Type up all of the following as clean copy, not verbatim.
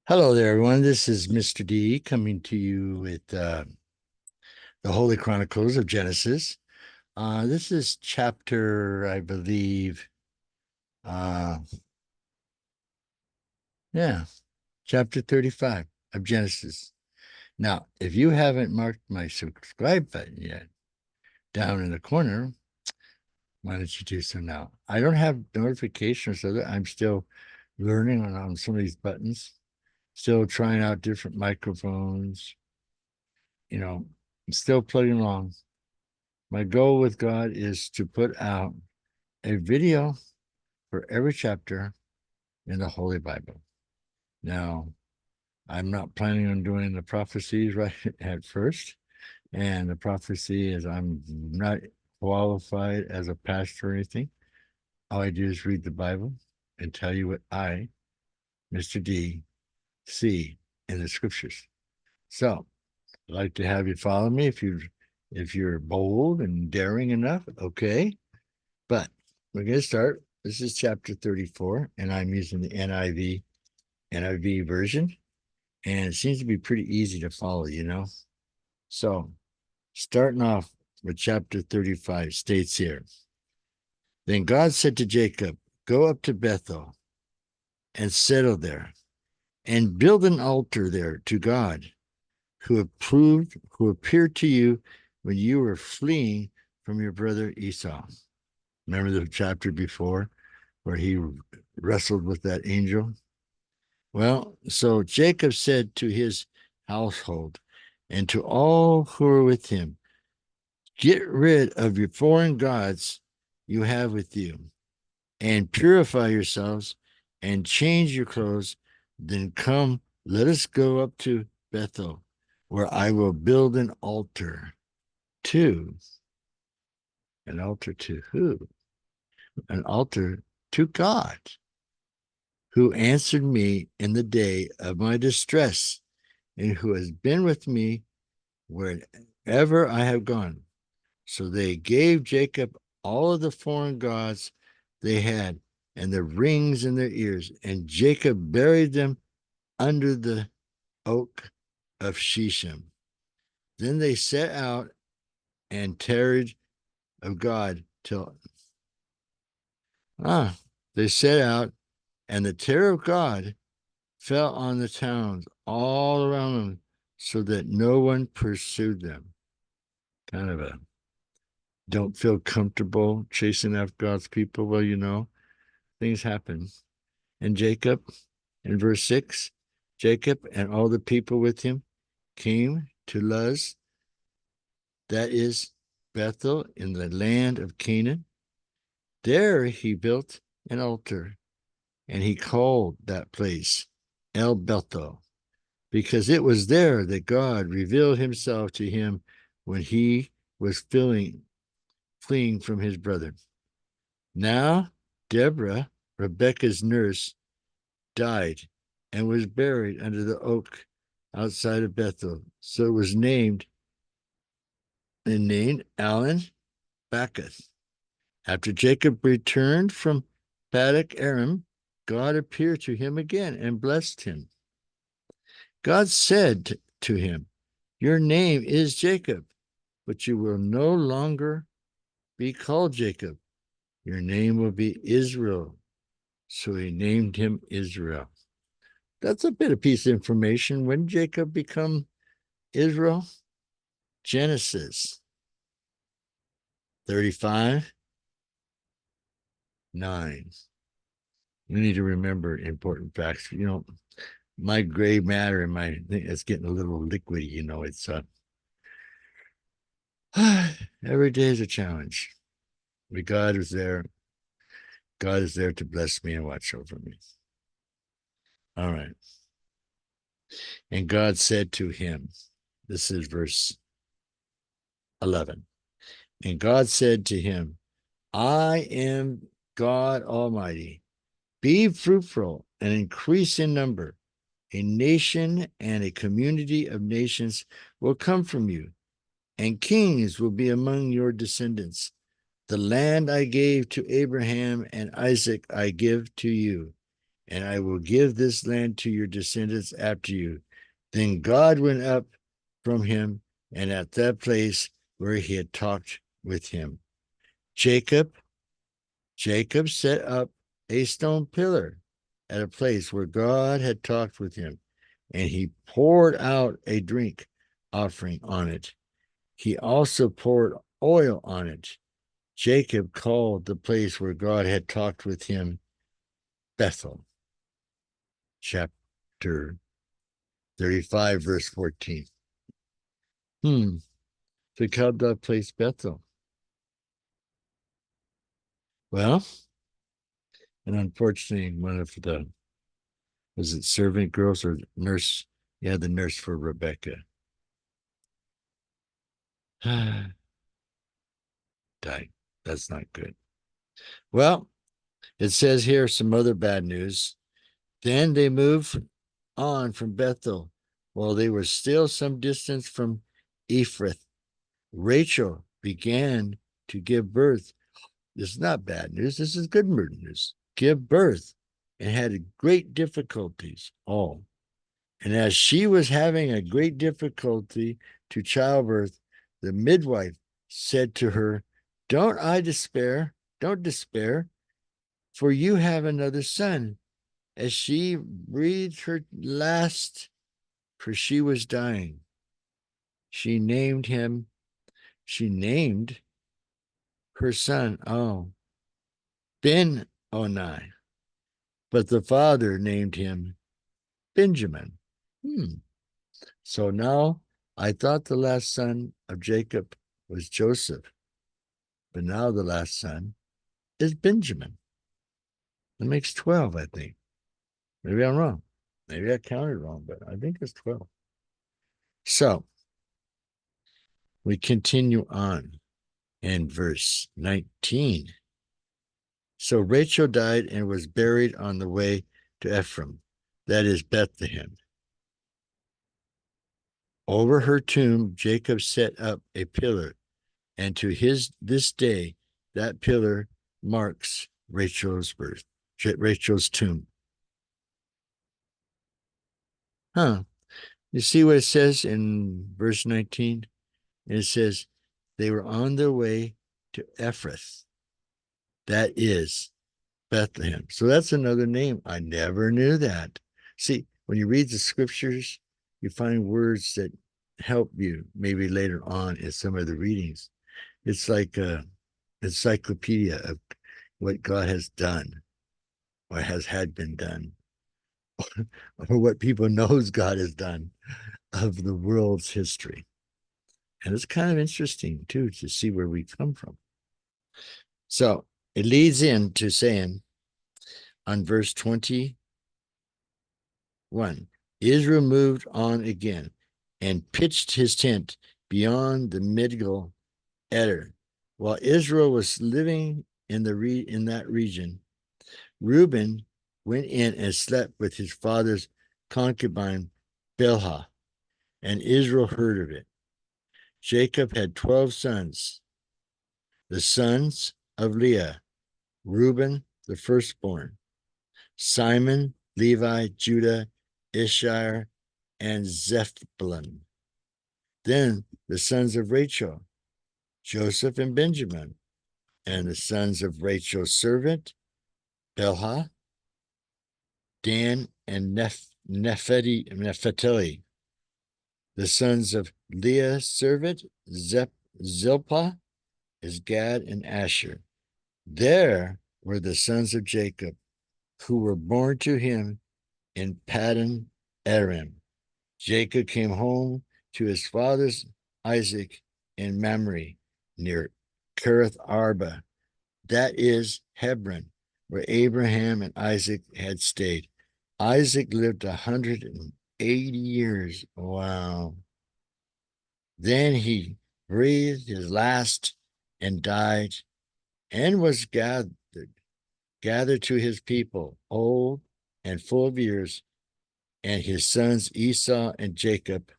Hello there, everyone. This is Mr. D coming to you with the Holy Chronicles of Genesis. This is chapter, I believe, uh, yeah, chapter 35 of Genesis. Now, if you haven't marked my subscribe button yet down in the corner, why don't you do so now? I don't have notifications of it. I'm still learning on some of these buttons, still trying out different microphones, I'm still plugging along. My goal with God is to put out a video for every chapter in the Holy Bible. Now, I'm not planning on doing the prophecies right at first. And the prophecy is I'm not qualified as a pastor or anything. All I do is read the Bible and tell you what I, Mr. D, see in the scriptures. So I'd like to have you follow me if you're bold and daring enough, okay. But we're going to start. This is chapter 34, and I'm using the NIV version, and it seems to be pretty easy to follow. So, starting off with chapter 35 states here. Then God said to Jacob, "Go up to Bethel and settle there, and build an altar there to God, who appeared to you when you were fleeing from your brother Esau." Remember the chapter before where he wrestled with that angel? Well, so Jacob said to his household and to all who were with him, "Get rid of your foreign gods you have with you, and purify yourselves and change your clothes. Then come, let us go up to Bethel, where I will build to an altar to who? An altar to God, who answered me in the day of my distress, and who has been with me wherever I have gone." So they gave Jacob all of the foreign gods they had and the rings in their ears, and Jacob buried them under the oak of Shechem. Then they set out and tarried of God till they set out, and the terror of God fell on the towns all around them, so that no one pursued them. Kind of a don't feel comfortable chasing after God's people. Well, things happen. And Jacob, in verse 6, Jacob and all the people with him came to Luz, that is Bethel, in the land of Canaan. There he built an altar, and he called that place El Bethel, because it was there that God revealed himself to him when he was fleeing from his brother. Now, Deborah, Rebekah's nurse, died and was buried under the oak outside of Bethel. So it was named Alan Bacchus. After Jacob returned from Paddock Aram, God appeared to him again and blessed him. God said to him, "Your name is Jacob, but you will no longer be called Jacob. Your name will be Israel." So he named him Israel. That's a bit of piece of information. When did Jacob become Israel? Genesis 35, 9. We need to remember important facts. My gray matter and my thing is getting a little liquidy. It's every day is a challenge. But God is there. God is there to bless me and watch over me. All right. And God said to him, this is verse 11. And God said to him, "I am God Almighty. Be fruitful and increase in number. A nation and a community of nations will come from you, and kings will be among your descendants. The land I gave to Abraham and Isaac I give to you. and I will give this land to your descendants after you. Then God went up from him, and at that place where he had talked with him, Jacob set up a stone pillar at a place where God had talked with him, and he poured out a drink offering on it. He also poured oil on it. Jacob called the place where God had talked with him Bethel. Chapter 35, verse 14. So he called that place Bethel. Well, and unfortunately, one of the, was it servant girls or nurse? Yeah, the nurse for Rebecca died. That's not good. Well, it says here some other bad news. Then they moved on from Bethel while they were still some distance from Ephrath. Rachel began to give birth. This is not bad news. This is good news. Give birth and had great difficulties all. And as she was having a great difficulty to childbirth, the midwife said to her, Don't despair, for you have another son. As she breathed her last, for she was dying, she named her son, Ben Oni, but the father named him Benjamin. So now I thought the last son of Jacob was Joseph, but now the last son is Benjamin. That makes 12, I think. Maybe I'm wrong. Maybe I counted wrong, but I think it's 12. So we continue on in verse 19. So Rachel died and was buried on the way to Ephraim, that is Bethlehem. Over her tomb, Jacob set up a pillar, and to this day, that pillar marks Rachel's tomb. You see what it says in verse 19? It says they were on their way to Ephrath. That is Bethlehem. So that's another name. I never knew that. See, when you read the scriptures, you find words that help you maybe later on in some of the readings. It's like an encyclopedia of what God has done or had been done or what people knows God has done of the world's history. And it's kind of interesting too to see where we come from. So it leads into saying on verse 21, Israel moved on again and pitched his tent beyond the Migdal Eder. While Israel was living in that region, Reuben went in and slept with his father's concubine Bilhah, and Israel heard of it. Jacob had 12 sons. The sons of Leah, Reuben, the firstborn, Simon, Levi, Judah, Issachar, and Zebulun. Then the sons of Rachel, Joseph and Benjamin, and the sons of Rachel's servant, Bilhah, Dan, and Nephtali. The sons of Leah's servant, Zilpah, is Gad and Asher. There were the sons of Jacob, who were born to him in Paddan Aram. Jacob came home to his father's Isaac in Mamre, near Kiriath Arba, that is Hebron, where Abraham and Isaac had stayed. Isaac lived 180 years. Wow. Then he breathed his last and died, and was gathered to his people, old and full of years, and his sons Esau and Jacob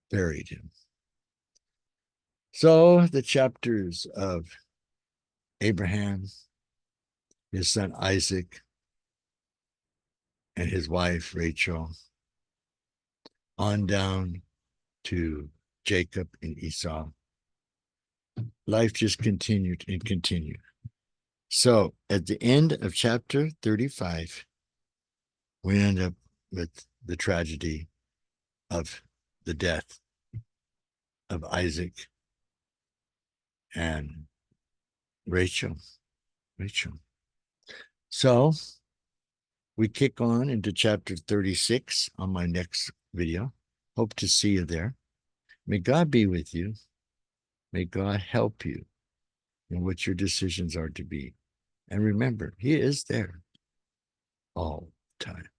buried him. So the chapters of Abraham, his son Isaac, and his wife, Rachel, on down to Jacob and Esau. Life just continued and continued. So at the end of chapter 35, we end up with the tragedy of the death of Isaac and Rachel. So we kick on into chapter 36 on my next video. Hope to see you there. May God be with you. May God help you in what your decisions are to be. And remember, He is there all the time.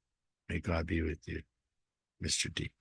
May God be with you, Mr. D.